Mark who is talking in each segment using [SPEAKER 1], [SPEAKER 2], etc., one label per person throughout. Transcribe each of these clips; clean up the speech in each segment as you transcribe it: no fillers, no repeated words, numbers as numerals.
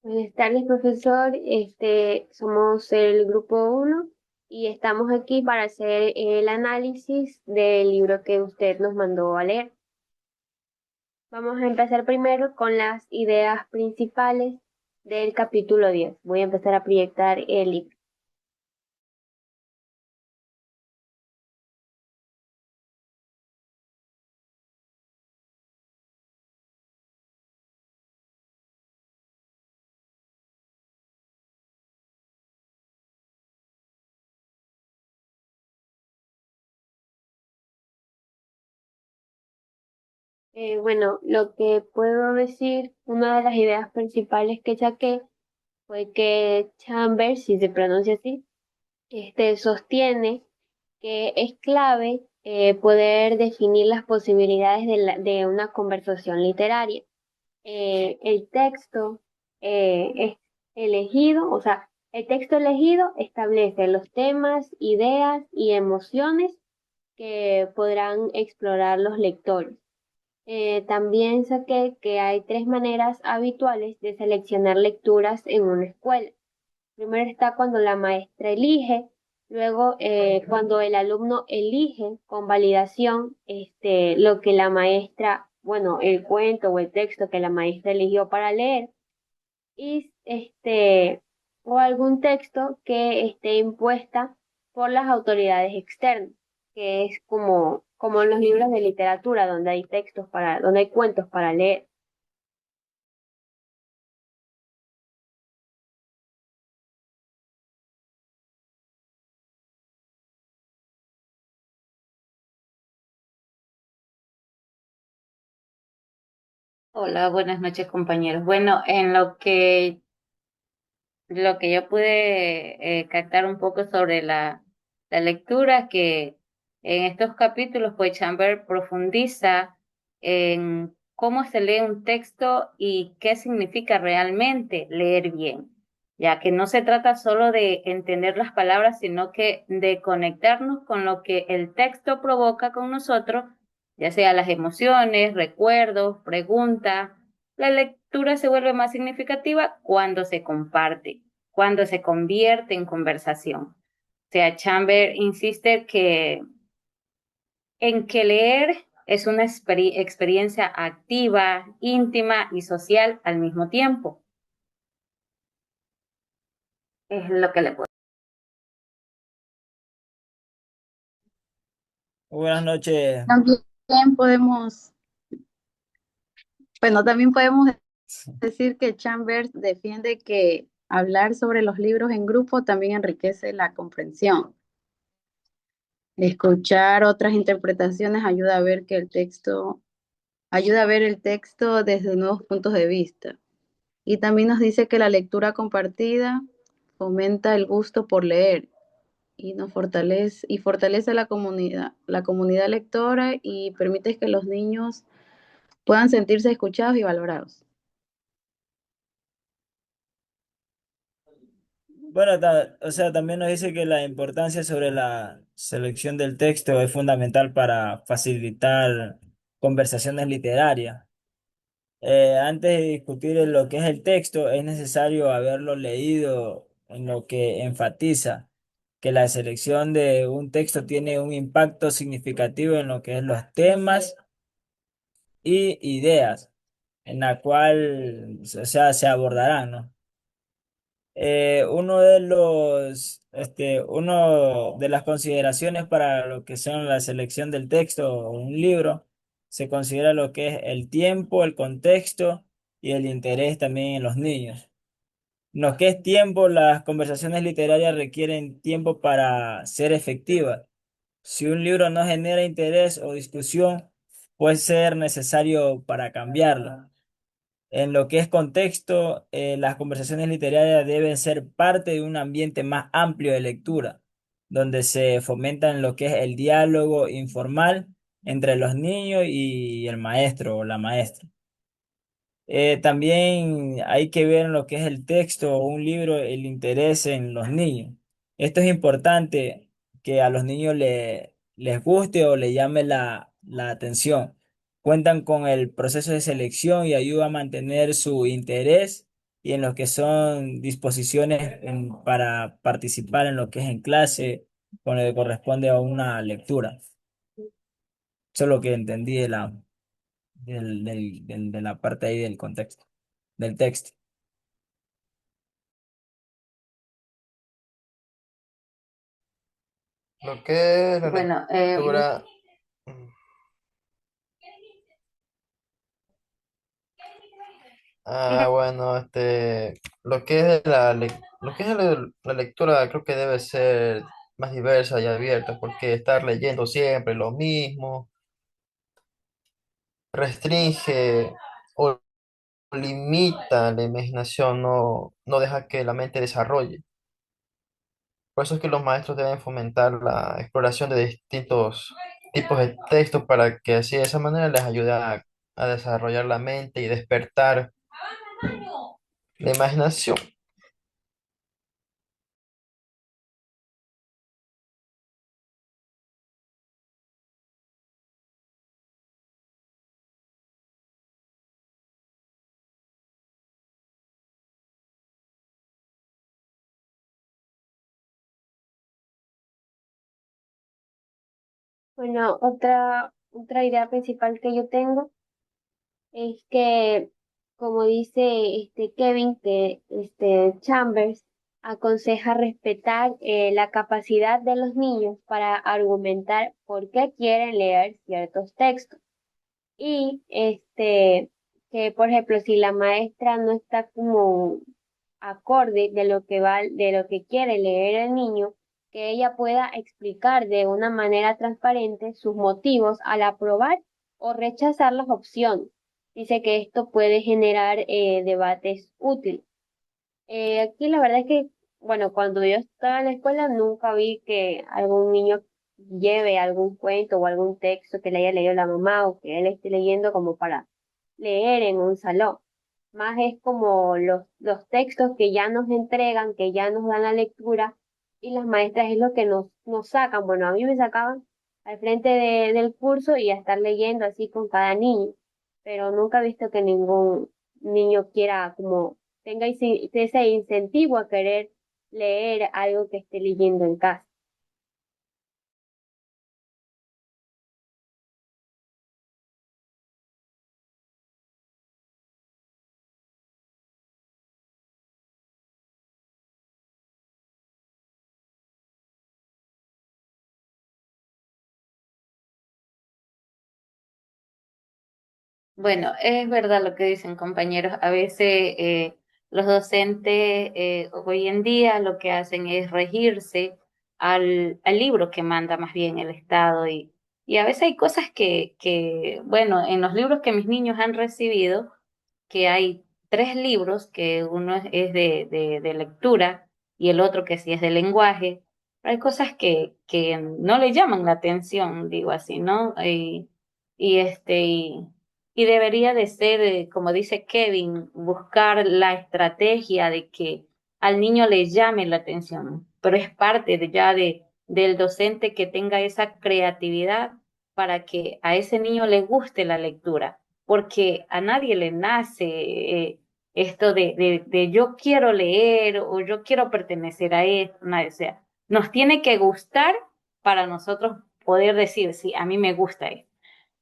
[SPEAKER 1] Buenas tardes, profesor. Somos el grupo 1 y estamos aquí para hacer el análisis del libro que usted nos mandó a leer. Vamos a empezar primero con las ideas principales del capítulo 10. Voy a empezar a proyectar el libro. Bueno, lo que puedo decir, una de las ideas principales que saqué fue que Chambers, si se pronuncia así, sostiene que es clave poder definir las posibilidades de una conversación literaria. El texto es elegido, o sea, el texto elegido establece los temas, ideas y emociones que podrán explorar los lectores. También saqué que hay tres maneras habituales de seleccionar lecturas en una escuela. Primero está cuando la maestra elige, luego cuando el alumno elige con validación lo que la maestra, bueno, el cuento o el texto que la maestra eligió para leer, y o algún texto que esté impuesta por las autoridades externas, que es como en los libros de literatura donde hay donde hay cuentos para leer.
[SPEAKER 2] Hola, buenas noches, compañeros. Bueno, en lo que yo pude captar un poco sobre la lectura, que en estos capítulos, pues Chambers profundiza en cómo se lee un texto y qué significa realmente leer bien, ya que no se trata solo de entender las palabras, sino que de conectarnos con lo que el texto provoca con nosotros, ya sea las emociones, recuerdos, preguntas. La lectura se vuelve más significativa cuando se comparte, cuando se convierte en conversación. O sea, Chamber insiste en que leer es una experiencia activa, íntima y social al mismo tiempo. Es lo que le puedo.
[SPEAKER 3] Buenas noches.
[SPEAKER 4] También podemos, bueno, también podemos decir que Chambers defiende que hablar sobre los libros en grupo también enriquece la comprensión. Escuchar otras interpretaciones ayuda a ver el texto desde nuevos puntos de vista. Y también nos dice que la lectura compartida fomenta el gusto por leer y fortalece la comunidad lectora y permite que los niños puedan sentirse escuchados y valorados.
[SPEAKER 3] Bueno, o sea, también nos dice que la importancia sobre la selección del texto es fundamental para facilitar conversaciones literarias. Antes de discutir en lo que es el texto, es necesario haberlo leído, en lo que enfatiza que la selección de un texto tiene un impacto significativo en lo que es los temas y ideas, en la cual, o sea, se abordarán, ¿no? Uno de las consideraciones para lo que son la selección del texto o un libro, se considera lo que es el tiempo, el contexto y el interés también en los niños. En lo que es tiempo, las conversaciones literarias requieren tiempo para ser efectivas. Si un libro no genera interés o discusión, puede ser necesario para cambiarlo. En lo que es contexto, las conversaciones literarias deben ser parte de un ambiente más amplio de lectura, donde se fomentan lo que es el diálogo informal entre los niños y el maestro o la maestra. También hay que ver en lo que es el texto o un libro el interés en los niños. Esto es importante que a los niños les guste o les llame la atención. Cuentan con el proceso de selección y ayuda a mantener su interés y en lo que son disposiciones para participar en lo que es en clase, con lo que corresponde a una lectura. Eso es lo que entendí de la parte ahí del contexto, del texto.
[SPEAKER 5] Lo que es la
[SPEAKER 2] Bueno,
[SPEAKER 5] lectura, bueno, lo que es lo que es la lectura creo que debe ser más diversa y abierta, porque estar leyendo siempre lo mismo restringe o limita la imaginación, no deja que la mente desarrolle. Por eso es que los maestros deben fomentar la exploración de distintos tipos de textos para que así de esa manera les ayude a desarrollar la mente y despertar la imaginación.
[SPEAKER 1] Bueno, otra idea principal que yo tengo es que, como dice Kevin, que Chambers aconseja respetar la capacidad de los niños para argumentar por qué quieren leer ciertos textos. Y que, por ejemplo, si la maestra no está como acorde de lo que quiere leer el niño, que ella pueda explicar de una manera transparente sus motivos al aprobar o rechazar las opciones. Dice que esto puede generar debates útiles. Aquí la verdad es que, bueno, cuando yo estaba en la escuela nunca vi que algún niño lleve algún cuento o algún texto que le haya leído la mamá o que él esté leyendo como para leer en un salón. Más es como los textos que ya nos entregan, que ya nos dan la lectura y las maestras es lo que nos sacan. Bueno, a mí me sacaban al frente del curso y a estar leyendo así con cada niño, pero nunca he visto que ningún niño quiera como tenga ese incentivo a querer leer algo que esté leyendo en casa.
[SPEAKER 2] Bueno, es verdad lo que dicen compañeros. A veces los docentes hoy en día lo que hacen es regirse al libro que manda más bien el Estado y a veces hay cosas bueno, en los libros que mis niños han recibido, que hay tres libros, que uno es de lectura y el otro que sí es de lenguaje. Pero hay cosas que no le llaman la atención, digo así, ¿no? Y este, y, y debería de ser, como dice Kevin, buscar la estrategia de que al niño le llame la atención, pero es parte del docente que tenga esa creatividad para que a ese niño le guste la lectura porque a nadie le nace esto de yo quiero leer o yo quiero pertenecer a esto, nadie, o sea, nos tiene que gustar para nosotros poder decir, sí, a mí me gusta esto.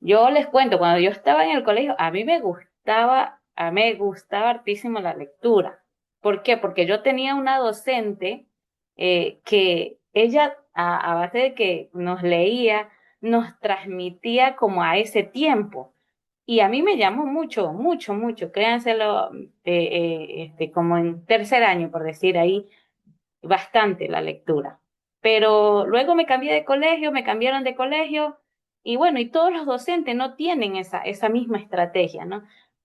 [SPEAKER 2] Yo les cuento, cuando yo estaba en el colegio, a mí me gustaba hartísimo la lectura. ¿Por qué? Porque yo tenía una docente que ella, a base de que nos leía, nos transmitía como a ese tiempo. Y a mí me llamó mucho, mucho, mucho, créanselo, como en tercer año, por decir ahí, bastante la lectura. Pero luego me cambié de colegio, me cambiaron de colegio, y bueno, y todos los docentes no tienen esa misma estrategia, ¿no?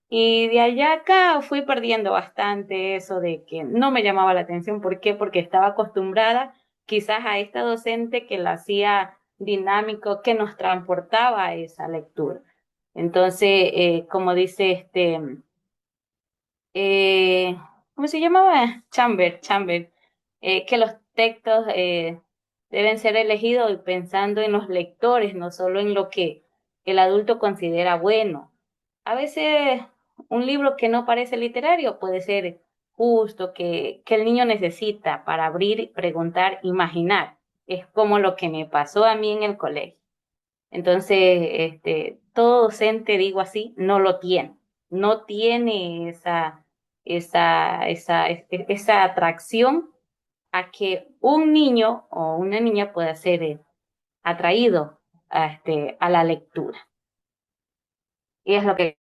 [SPEAKER 2] Y de allá acá fui perdiendo bastante eso de que no me llamaba la atención. ¿Por qué? Porque estaba acostumbrada quizás a esta docente que la hacía dinámico, que nos transportaba a esa lectura. Entonces, como dice eh, ¿cómo se llamaba? Chamber, que los textos deben ser elegidos pensando en los lectores, no solo en lo que el adulto considera bueno. A veces un libro que no parece literario puede ser justo que el niño necesita para abrir, preguntar, imaginar. Es como lo que me pasó a mí en el colegio. Entonces, todo docente, digo así, no lo tiene. No tiene esa atracción a que un niño o una niña pueda ser atraído a la lectura. Y es lo que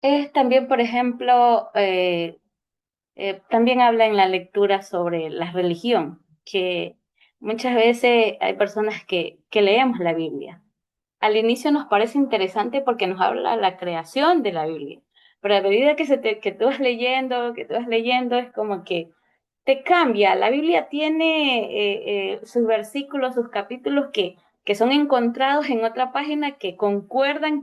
[SPEAKER 2] es también, por ejemplo, también habla en la lectura sobre la religión, que muchas veces hay personas que leemos la Biblia. Al inicio nos parece interesante porque nos habla de la creación de la Biblia, pero a medida que tú vas leyendo, es como que te cambia. La Biblia tiene sus versículos, sus capítulos que son encontrados en otra página que concuerdan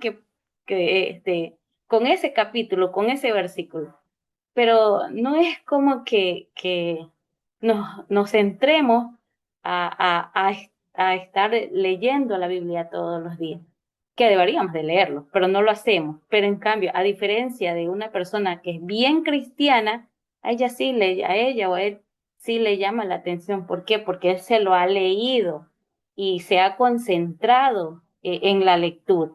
[SPEAKER 2] con ese capítulo, con ese versículo, pero no es como que nos centremos a estar leyendo la Biblia todos los días, que deberíamos de leerlo, pero no lo hacemos. Pero en cambio, a diferencia de una persona que es bien cristiana, a ella o a él sí le llama la atención. ¿Por qué? Porque él se lo ha leído y se ha concentrado en la lectura.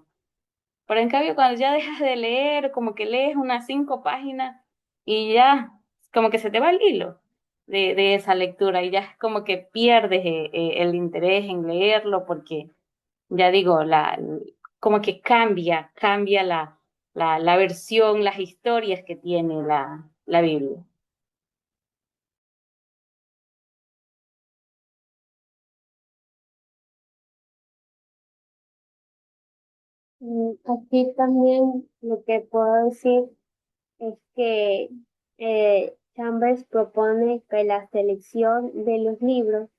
[SPEAKER 2] Pero en cambio, cuando ya dejas de leer, como que lees unas 5 páginas y ya, como que se te va el hilo de esa lectura y ya es como que pierdes el interés en leerlo porque, ya digo, como que cambia la versión, las historias que tiene la Biblia.
[SPEAKER 1] Aquí también lo que puedo decir es que Chambers propone que la selección de los libros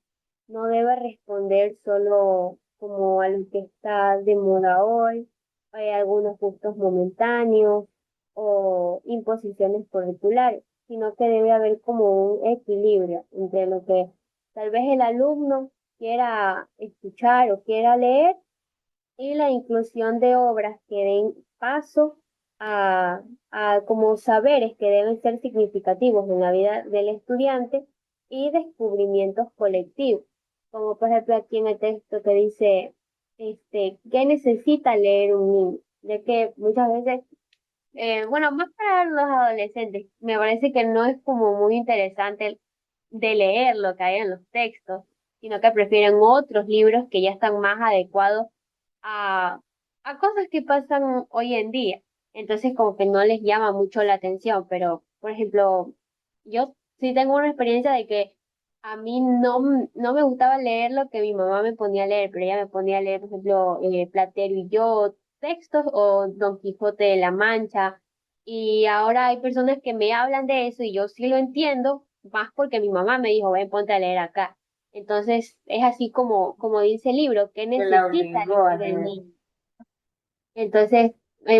[SPEAKER 1] no debe responder solo como a lo que está de moda hoy, hay algunos gustos momentáneos o imposiciones curriculares, sino que debe haber como un equilibrio entre lo que tal vez el alumno quiera escuchar o quiera leer y la inclusión de obras que den paso a, a como saberes que deben ser significativos en la vida del estudiante y descubrimientos colectivos, como por ejemplo aquí en el texto que dice, ¿qué necesita leer un niño? Ya que muchas veces, bueno, más para los adolescentes, me parece que no es como muy interesante de leer lo que hay en los textos, sino que prefieren otros libros que ya están más adecuados a, a cosas que pasan hoy en día. Entonces como que no les llama mucho la atención, pero por ejemplo, yo sí tengo una experiencia de que a mí no me gustaba leer lo que mi mamá me ponía a leer, pero ella me ponía a leer, por ejemplo, Platero y yo, textos o Don Quijote de la Mancha. Y ahora hay personas que me hablan de eso y yo sí lo entiendo, más porque mi mamá me dijo, ven, ponte a leer acá. Entonces, es así como dice el libro, ¿qué
[SPEAKER 2] Se la
[SPEAKER 1] necesita
[SPEAKER 2] obligó a
[SPEAKER 1] leer el
[SPEAKER 2] leer.
[SPEAKER 1] niño? Entonces,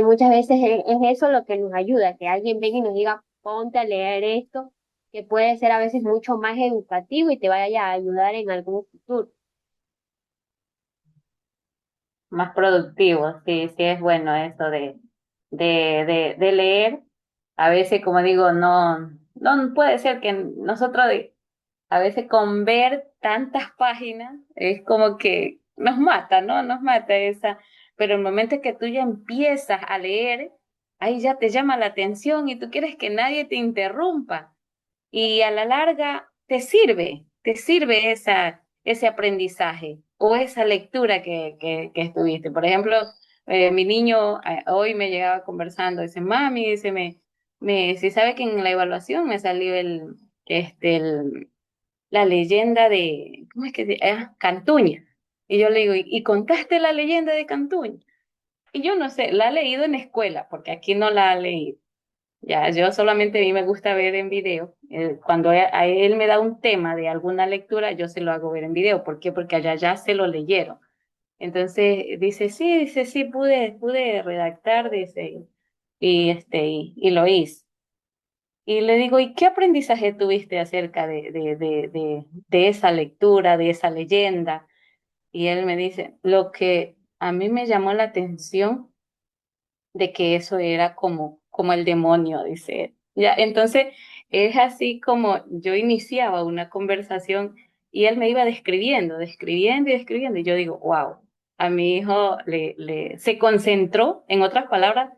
[SPEAKER 1] muchas veces es eso lo que nos ayuda, que alguien venga y nos diga, ponte a leer esto, que puede ser a veces mucho más educativo y te vaya a ayudar en algún futuro.
[SPEAKER 2] Más productivo, sí, sí es bueno eso de leer. A veces, como digo, no puede ser que nosotros a veces con ver tantas páginas es como que nos mata, ¿no? Nos mata esa, pero el momento que tú ya empiezas a leer, ahí ya te llama la atención y tú quieres que nadie te interrumpa y a la larga te sirve ese aprendizaje o esa lectura que estuviste. Por ejemplo, mi niño hoy me llegaba conversando, dice, mami, dice, si sabe que en la evaluación me salió la leyenda de, ¿cómo es que se llama? Cantuña. Y yo le digo, ¿y contaste la leyenda de Cantuña? Y yo no sé, la ha leído en escuela, porque aquí no la ha leído. Ya, yo solamente a mí me gusta ver en video. Cuando a él me da un tema de alguna lectura, yo se lo hago ver en video. ¿Por qué? Porque allá ya se lo leyeron. Entonces dice, sí, pude redactar, dice, y lo hice. Y le digo, ¿y qué aprendizaje tuviste acerca de esa lectura, de esa leyenda? Y él me dice, lo que a mí me llamó la atención de que eso era como el demonio, dice él. Ya, entonces es así como yo iniciaba una conversación y él me iba describiendo y describiendo. Y yo digo, wow, a mi hijo se concentró, en otras palabras,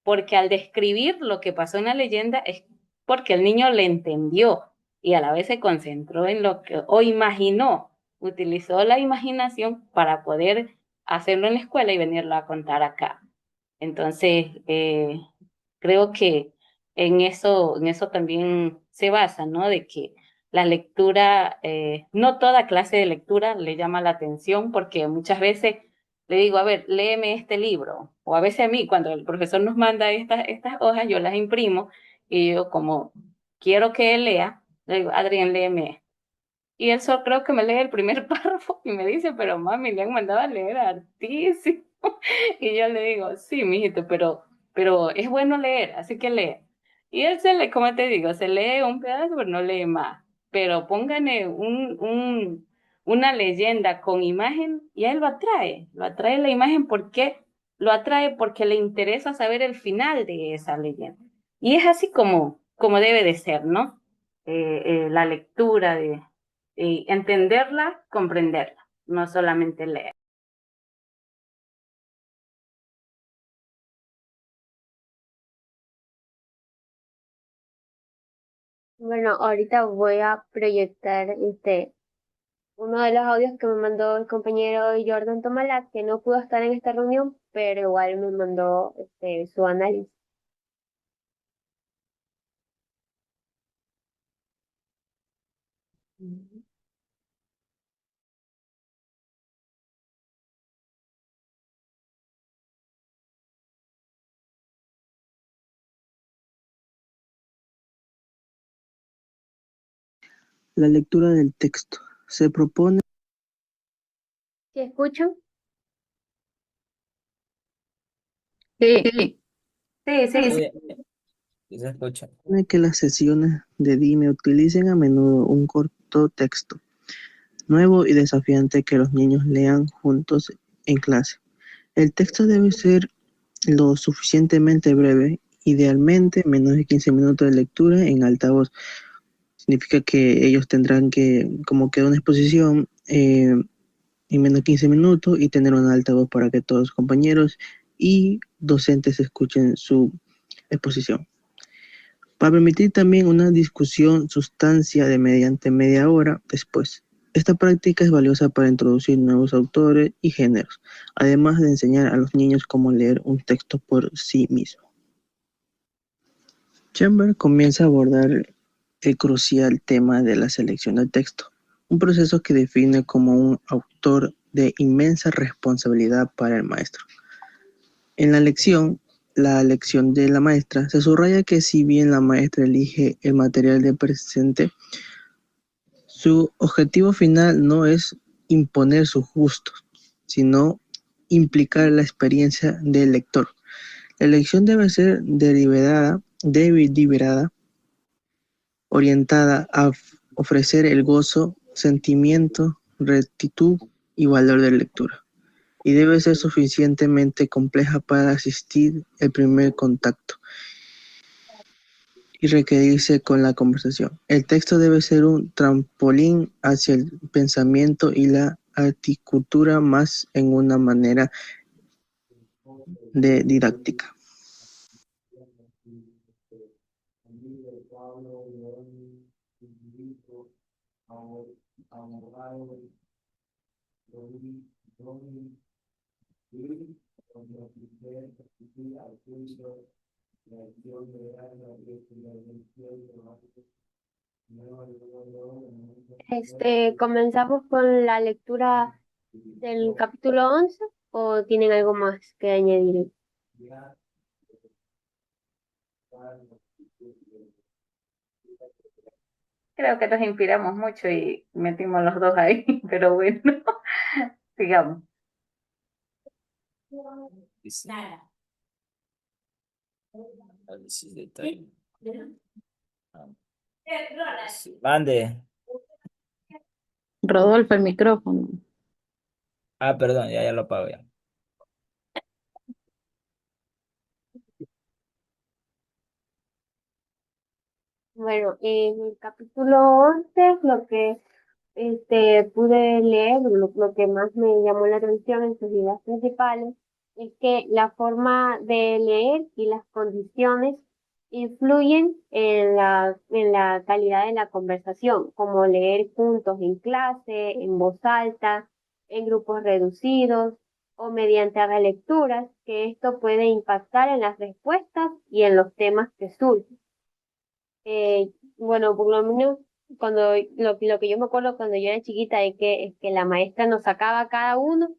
[SPEAKER 2] porque al describir lo que pasó en la leyenda es porque el niño le entendió y a la vez se concentró en lo que, o imaginó, utilizó la imaginación para poder hacerlo en la escuela y venirlo a contar acá. Entonces, creo que en eso también se basa, ¿no? De que la lectura, no toda clase de lectura le llama la atención, porque muchas veces le digo, a ver, léeme este libro, o a veces a mí, cuando el profesor nos manda estas hojas, yo las imprimo, y yo como quiero que él lea, le digo, Adrián, léeme. Y él solo creo que me lee el primer párrafo y me dice, pero mami, le han mandado a leer hartísimo. Y yo le digo, sí, mijito, pero es bueno leer, así que lee. Y él se lee, como te digo, se lee un pedazo, pero no lee más. Pero póngale una leyenda con imagen y a él lo atrae la imagen porque lo atrae porque le interesa saber el final de esa leyenda. Y es así como debe de ser, ¿no? La lectura de entenderla, comprenderla, no solamente leer.
[SPEAKER 1] Bueno, ahorita voy a proyectar uno de los audios que me mandó el compañero Jordan Tomala, que no pudo estar en esta reunión, pero igual me mandó su análisis.
[SPEAKER 6] La lectura del texto. Se propone
[SPEAKER 1] ¿Sí escuchan?
[SPEAKER 4] Sí,
[SPEAKER 2] Sí, sí, sí.
[SPEAKER 3] Sí, sí se escucha.
[SPEAKER 6] que las sesiones de Dime utilicen a menudo un corto texto, nuevo y desafiante que los niños lean juntos en clase. El texto debe ser lo suficientemente breve, idealmente menos de 15 minutos de lectura en alta voz. Significa que ellos tendrán que, como que una exposición en menos de 15 minutos y tener una alta voz para que todos los compañeros y docentes escuchen su exposición. Para permitir también una discusión sustancia de mediante media hora después. Esta práctica es valiosa para introducir nuevos autores y géneros, además de enseñar a los niños cómo leer un texto por sí mismo. Chamber comienza a abordar el crucial tema de la selección del texto, un proceso que define como un autor de inmensa responsabilidad para el maestro. En la lección de la maestra, se subraya que si bien la maestra elige el material del presente, su objetivo final no es imponer sus gustos, sino implicar la experiencia del lector. La elección debe ser deliberada, orientada a ofrecer el gozo, sentimiento, rectitud y valor de lectura, y debe ser suficientemente compleja para asistir el primer contacto y requerirse con la conversación. El texto debe ser un trampolín hacia el pensamiento y la articultura más en una manera de didáctica.
[SPEAKER 1] ¿Comenzamos con la lectura del capítulo 11 o tienen algo más que añadir?
[SPEAKER 2] Creo que nos inspiramos mucho y metimos los dos ahí, pero bueno, sigamos.
[SPEAKER 3] Dice, análisis de time. Sí. Mande.
[SPEAKER 4] Rodolfo, el micrófono.
[SPEAKER 3] Ah, perdón, ya lo apago ya.
[SPEAKER 1] Bueno, en el capítulo 11 lo que pude leer, lo que más me llamó la atención en sus ideas principales, es que la forma de leer y las condiciones influyen en la calidad de la conversación, como leer juntos en clase, en voz alta, en grupos reducidos o mediante relecturas, que esto puede impactar en las respuestas y en los temas que surgen. Bueno, por lo menos cuando lo que yo me acuerdo cuando yo era chiquita es que la maestra nos sacaba a cada uno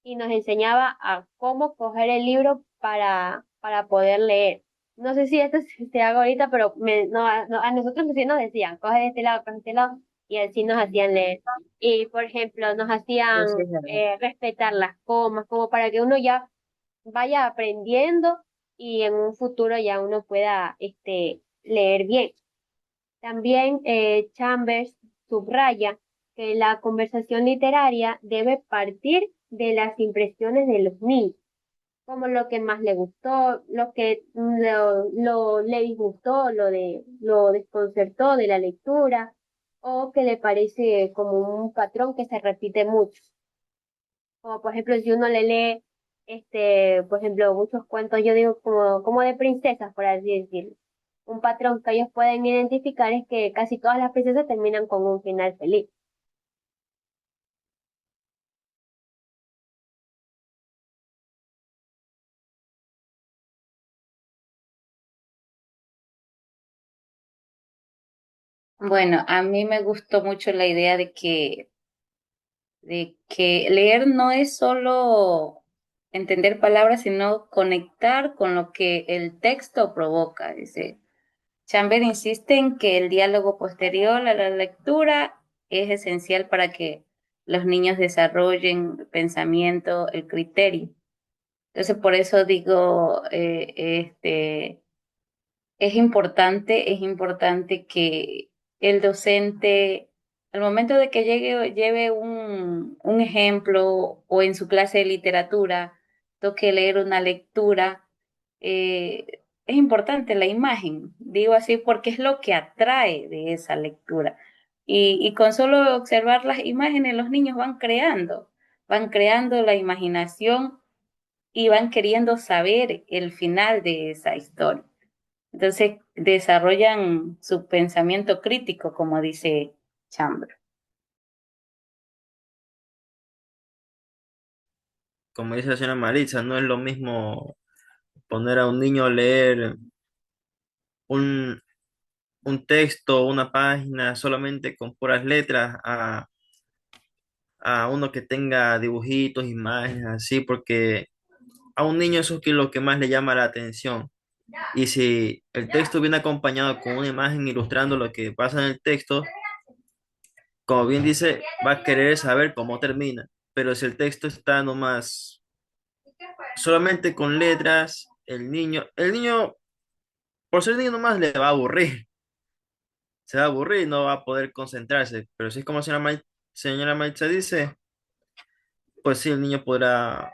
[SPEAKER 1] y nos enseñaba a cómo coger el libro para poder leer. No sé si esto se haga ahorita, pero a nosotros sí nos decían, coge de coge de este lado, y así nos hacían leer. Y, por ejemplo, nos
[SPEAKER 2] Sí,
[SPEAKER 1] hacían
[SPEAKER 2] sí, es verdad.
[SPEAKER 1] respetar las comas, como para que uno ya vaya aprendiendo y en un futuro ya uno pueda leer bien. También Chambers subraya que la conversación literaria debe partir de las impresiones de los niños, como lo que más le gustó, lo que le disgustó, lo desconcertó de la lectura, o que le parece como un patrón que se repite mucho. Como por ejemplo, si uno le lee, por ejemplo, muchos cuentos, yo digo como de princesas, por así decirlo. Un patrón que ellos pueden identificar es que casi todas las princesas terminan con un final feliz.
[SPEAKER 2] Bueno, a mí me gustó mucho la idea de que leer no es solo entender palabras, sino conectar con lo que el texto provoca. Dice, Chambers insiste en que el diálogo posterior a la lectura es esencial para que los niños desarrollen el pensamiento, el criterio. Entonces, por eso digo, es importante que el docente, al momento de que lleve un ejemplo o en su clase de literatura, toque leer una lectura, es importante la imagen, digo así, porque es lo que atrae de esa lectura. Y con solo observar las imágenes, los niños van creando la imaginación y van queriendo saber el final de esa historia. Entonces desarrollan su pensamiento crítico, como dice Chambers.
[SPEAKER 5] Como dice la señora Maritza, no es lo mismo poner a un niño a leer un, un texto, una página solamente con puras letras a uno que tenga dibujitos, imágenes, así, porque a un niño eso es lo que más le llama la atención. Y si el texto viene acompañado con una imagen ilustrando lo que pasa en el texto, como bien dice, va a querer saber cómo termina. Pero si el texto está nomás solamente con letras, el niño, por ser niño nomás le va a aburrir. Se va a aburrir y no va a poder concentrarse. Pero si es como señora Maitza dice, pues sí, el niño podrá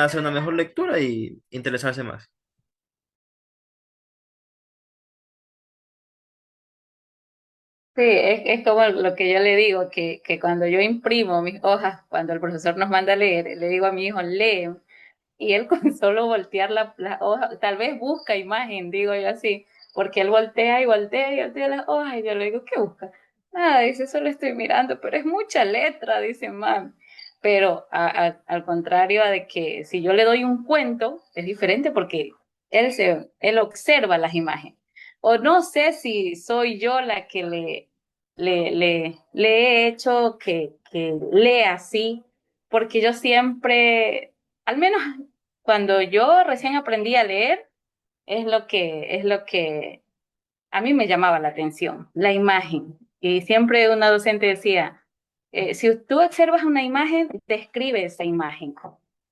[SPEAKER 5] hacer una mejor lectura y interesarse más.
[SPEAKER 2] Sí, es como lo que yo le digo, que cuando yo imprimo mis hojas, cuando el profesor nos manda a leer, le digo a mi hijo, lee, y él con solo voltear la hoja, tal vez busca imagen, digo yo así, porque él voltea y voltea y voltea las hojas, y yo le digo, ¿qué busca? Nada, dice, solo estoy mirando, pero es mucha letra, dice mami. Pero al contrario de que si yo le doy un cuento, es diferente porque él observa las imágenes. O no sé si soy yo la que le he hecho que lea así, porque yo siempre, al menos cuando yo recién aprendí a leer, es lo que a mí me llamaba la atención, la imagen. Y siempre una docente decía, si tú observas una imagen, describe esa imagen.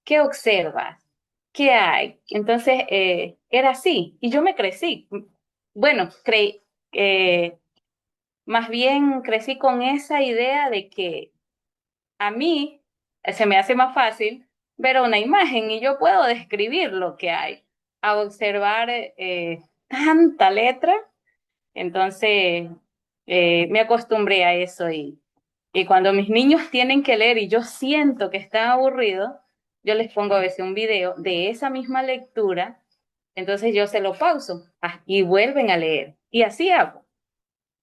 [SPEAKER 2] ¿Qué observas? ¿Qué hay? Entonces, era así. Y yo me crecí. Bueno, más bien crecí con esa idea de que a mí se me hace más fácil ver una imagen y yo puedo describir lo que hay. A observar tanta letra, entonces me acostumbré a eso y cuando mis niños tienen que leer y yo siento que están aburridos, yo les pongo a veces un video de esa misma lectura, entonces yo se lo pauso y vuelven a leer. Y así hago.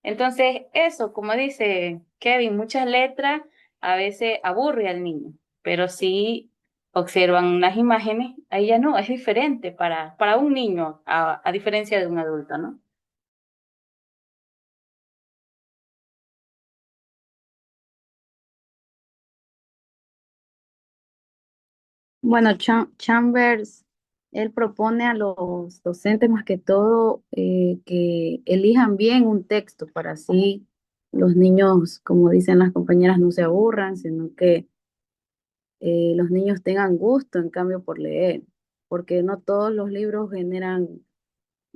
[SPEAKER 2] Entonces, eso, como dice Kevin, muchas letras a veces aburre al niño, pero si observan unas imágenes, ahí ya no, es diferente para un niño, a diferencia de un adulto, ¿no?
[SPEAKER 4] Bueno, Chambers, él propone a los docentes más que todo que elijan bien un texto para así los niños, como dicen las compañeras, no se aburran, sino que los niños tengan gusto, en cambio, por leer, porque no todos los libros generan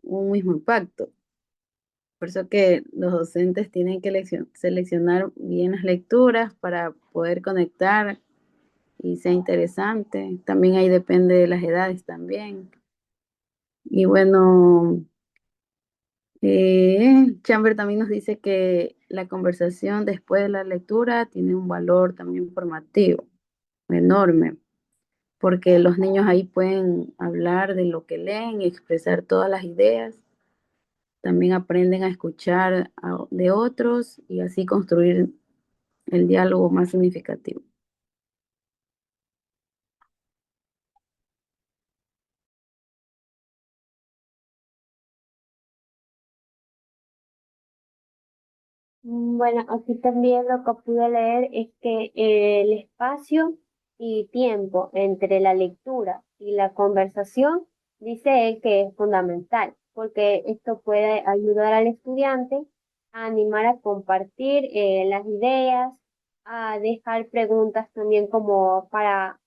[SPEAKER 4] un mismo impacto. Por eso que los docentes tienen que seleccionar bien las lecturas para poder conectar y sea interesante. También ahí depende de las edades también. Y bueno, Chamber también nos dice que la conversación después de la lectura tiene un valor también formativo enorme, porque los niños ahí pueden hablar de lo que leen y expresar todas las ideas. También aprenden a escuchar de otros y así construir el diálogo más significativo.
[SPEAKER 1] Bueno, aquí también lo que pude leer es que el espacio y tiempo entre la lectura y la conversación, dice él que es fundamental, porque esto puede ayudar al estudiante a animar a compartir las ideas, a dejar preguntas también como para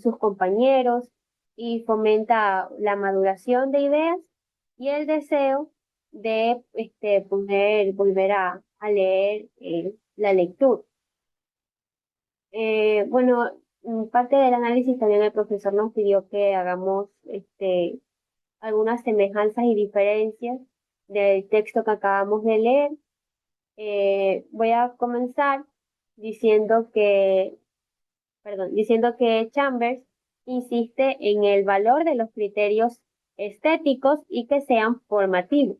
[SPEAKER 1] sus compañeros y fomenta la maduración de ideas y el deseo de poder volver a leer la lectura. Bueno, parte del análisis también el profesor nos pidió que hagamos algunas semejanzas y diferencias del texto que acabamos de leer. Voy a comenzar diciendo que, diciendo que Chambers insiste en el valor de los criterios estéticos y que sean formativos.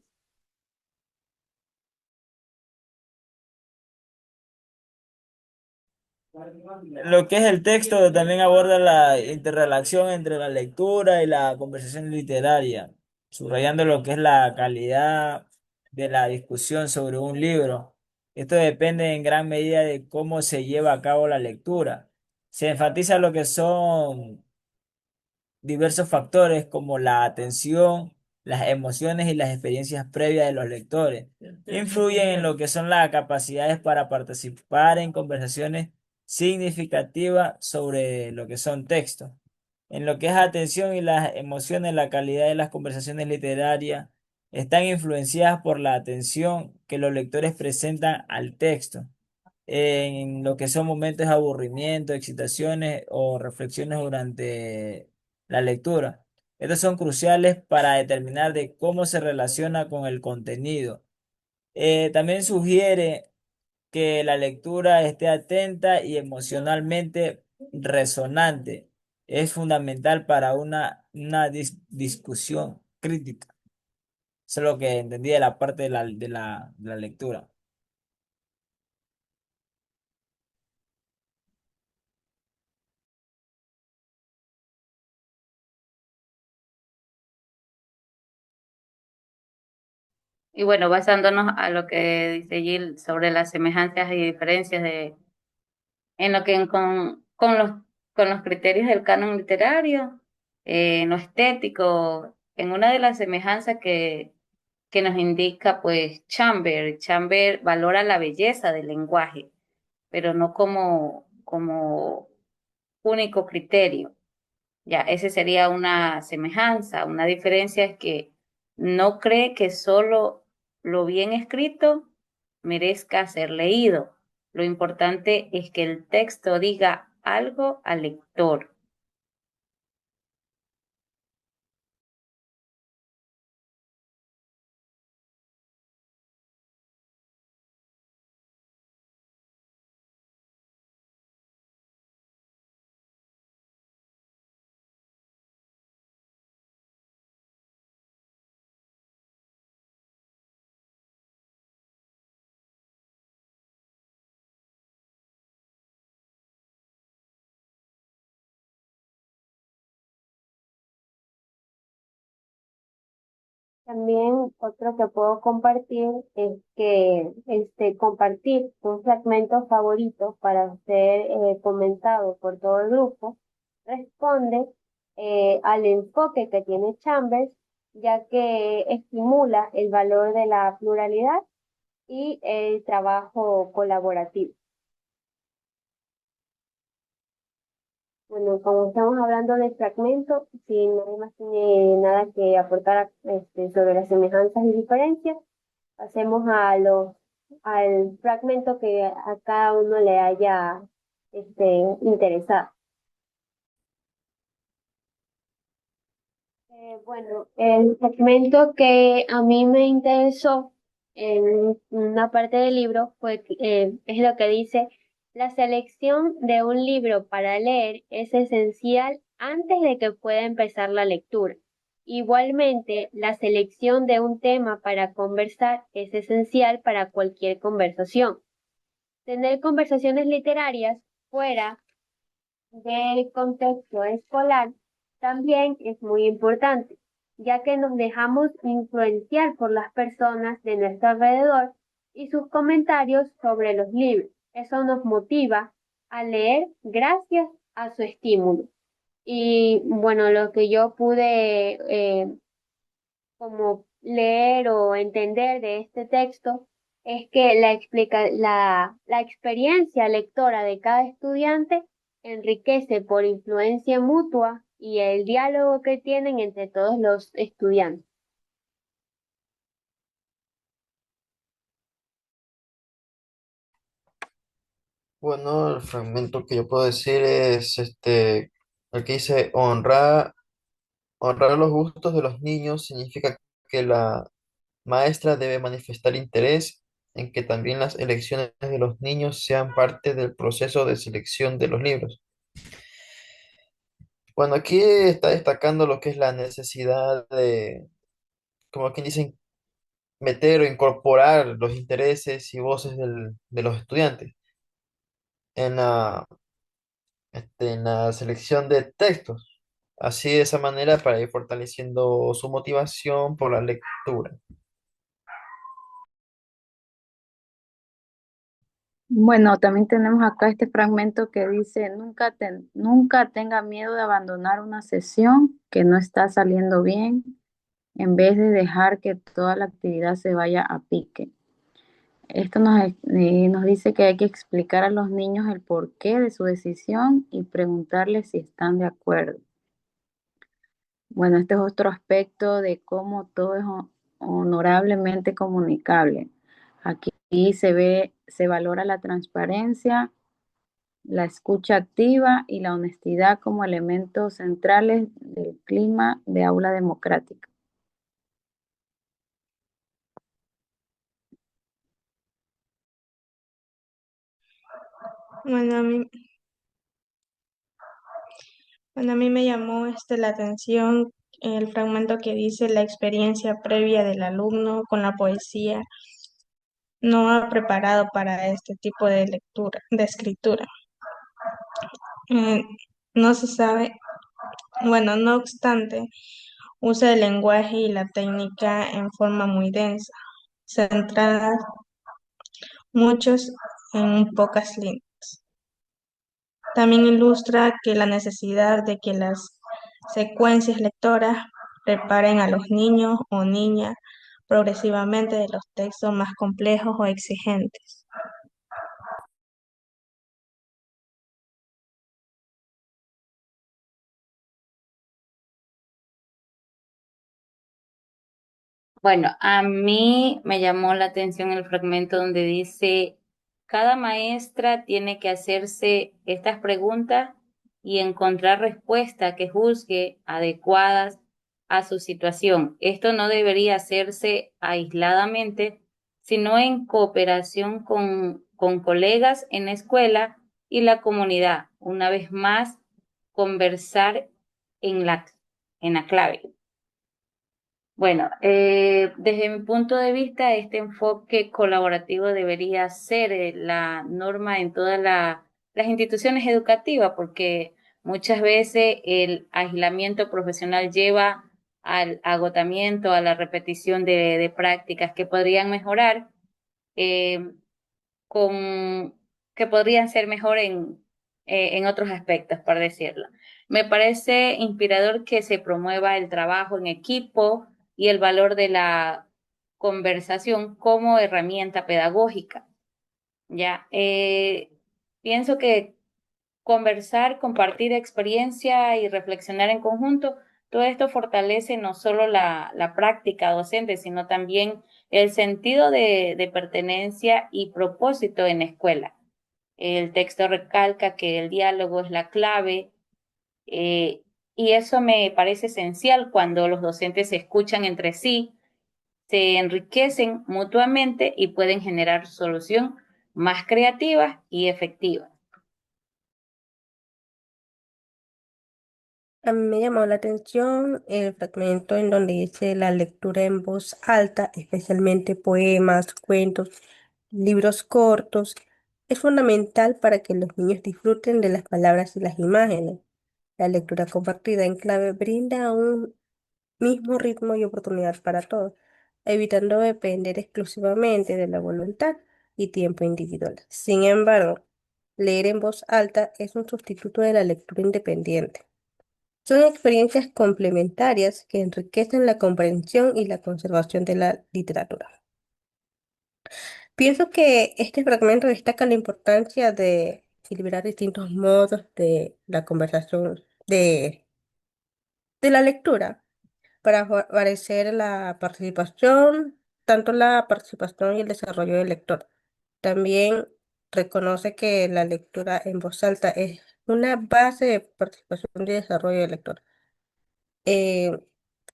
[SPEAKER 3] Lo que es el texto también aborda la interrelación entre la lectura y la conversación literaria, subrayando lo que es la calidad de la discusión sobre un libro. Esto depende en gran medida de cómo se lleva a cabo la lectura. Se enfatiza lo que son diversos factores como la atención, las emociones y las experiencias previas de los lectores. Influyen en lo que son las capacidades para participar en conversaciones significativas sobre lo que son textos. En lo que es atención y las emociones, la calidad de las conversaciones literarias están influenciadas por la atención que los lectores presentan al texto en lo que son momentos de aburrimiento, excitaciones o reflexiones durante la lectura. Estos son cruciales para determinar de cómo se relaciona con el contenido. También sugiere que la lectura esté atenta y emocionalmente resonante. Es fundamental para una discusión crítica. Eso es lo que entendí de la parte de la lectura.
[SPEAKER 2] Y bueno, basándonos a lo que dice Jill sobre las semejanzas y diferencias en lo que con los criterios del canon literario, en lo estético, en una de las semejanzas que nos indica pues Chamber valora la belleza del lenguaje, pero no como único criterio. Ya, ese sería una semejanza. Una diferencia es que no cree que solo lo bien escrito merezca ser leído. Lo importante es que el texto diga algo al lector.
[SPEAKER 1] También otro que puedo compartir es que compartir un fragmento favorito para ser comentado por todo el grupo responde al enfoque que tiene Chambers, ya que estimula el valor de la pluralidad y el trabajo colaborativo. Bueno, como estamos hablando de fragmentos, si nadie más tiene nada que aportar sobre las semejanzas y diferencias, pasemos al fragmento que a cada uno le haya interesado. Bueno, el fragmento que a mí me interesó en una parte del libro es lo que dice: la selección de un libro para leer es esencial antes de que pueda empezar la lectura. Igualmente, la selección de un tema para conversar es esencial para cualquier conversación. Tener conversaciones literarias fuera del contexto escolar también es muy importante, ya que nos dejamos influenciar por las personas de nuestro alrededor y sus comentarios sobre los libros. Eso nos motiva a leer gracias a su estímulo. Y bueno, lo que yo pude como leer o entender de este texto es que la experiencia lectora de cada estudiante enriquece por influencia mutua y el diálogo que tienen entre todos los estudiantes.
[SPEAKER 5] Bueno, el fragmento que yo puedo decir es el que dice honrar los gustos de los niños significa que la maestra debe manifestar interés en que también las elecciones de los niños sean parte del proceso de selección de los libros. Bueno, aquí está destacando lo que es la necesidad de, como quien dicen, meter o incorporar los intereses y voces de los estudiantes en en la selección de textos. Así de esa manera para ir fortaleciendo su motivación por la lectura.
[SPEAKER 4] Bueno, también tenemos acá este fragmento que dice, nunca tenga miedo de abandonar una sesión que no está saliendo bien, en vez de dejar que toda la actividad se vaya a pique. Esto nos dice que hay que explicar a los niños el porqué de su decisión y preguntarles si están de acuerdo. Bueno, este es otro aspecto de cómo todo es honorablemente comunicable. Aquí se valora la transparencia, la escucha activa y la honestidad como elementos centrales del clima de aula democrática.
[SPEAKER 7] Bueno, a mí me llamó la atención el fragmento que dice la experiencia previa del alumno con la poesía no ha preparado para este tipo de lectura, de escritura. Eh, no se sabe, bueno, no obstante, usa el lenguaje y la técnica en forma muy densa, centrada muchos en pocas líneas. También ilustra que la necesidad de que las secuencias lectoras preparen a los niños o niñas progresivamente de los textos más complejos o exigentes.
[SPEAKER 2] Bueno, a mí me llamó la atención el fragmento donde dice Cada maestra tiene que hacerse estas preguntas y encontrar respuestas que juzgue adecuadas a su situación. Esto no debería hacerse aisladamente, sino en cooperación con colegas en la escuela y la comunidad. Una vez más, conversar en la clave. Bueno, desde mi punto de vista, este enfoque colaborativo debería ser la norma en todas las instituciones educativas, porque muchas veces el aislamiento profesional lleva al agotamiento, a la repetición de prácticas que podrían mejorar, eh, con, que podrían ser mejor en otros aspectos, por decirlo. Me parece inspirador que se promueva el trabajo en equipo y el valor de la conversación como herramienta pedagógica. Ya, pienso que conversar, compartir experiencia y reflexionar en conjunto, todo esto fortalece no solo la práctica docente, sino también el sentido de pertenencia y propósito en la escuela. El texto recalca que el diálogo es la clave, eh, y eso me parece esencial cuando los docentes se escuchan entre sí, se enriquecen mutuamente y pueden generar soluciones más creativas y efectivas.
[SPEAKER 8] A mí me llamó la atención el fragmento en donde dice la lectura en voz alta, especialmente poemas, cuentos, libros cortos. Es fundamental para que los niños disfruten de las palabras y las imágenes. La lectura compartida en clave brinda un mismo ritmo y oportunidad para todos, evitando depender exclusivamente de la voluntad y tiempo individual. Sin embargo, leer en voz alta es un sustituto de la lectura independiente. Son experiencias complementarias que enriquecen la comprensión y la conservación de la literatura. Pienso que este fragmento destaca la importancia de equilibrar distintos modos de la conversación, de la lectura, para favorecer la participación, tanto la participación y el desarrollo del lector. También reconoce que la lectura en voz alta es una base de participación y desarrollo del lector. Eh,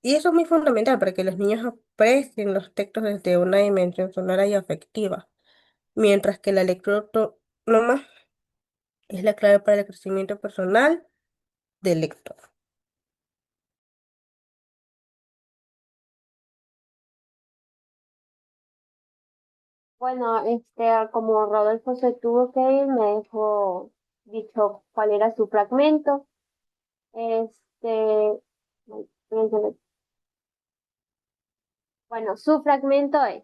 [SPEAKER 8] y eso es muy fundamental para que los niños aprecien los textos desde una dimensión sonora y afectiva, mientras que la lectura autónoma es la clave para el crecimiento personal del lector.
[SPEAKER 1] Bueno, como Rodolfo se tuvo que ir, me dejó dicho cuál era su fragmento. Este, bueno, su fragmento es: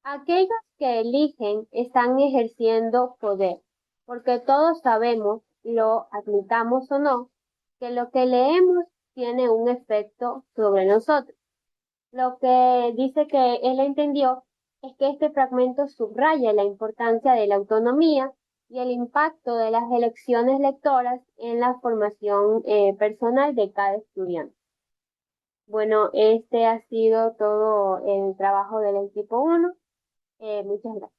[SPEAKER 1] aquellos que eligen están ejerciendo poder, porque todos sabemos, lo admitamos o no, que lo que leemos tiene un efecto sobre nosotros. Lo que dice que él entendió es que este fragmento subraya la importancia de la autonomía y el impacto de las elecciones lectoras en la formación personal de cada estudiante. Bueno, este ha sido todo el trabajo del equipo 1. Muchas gracias.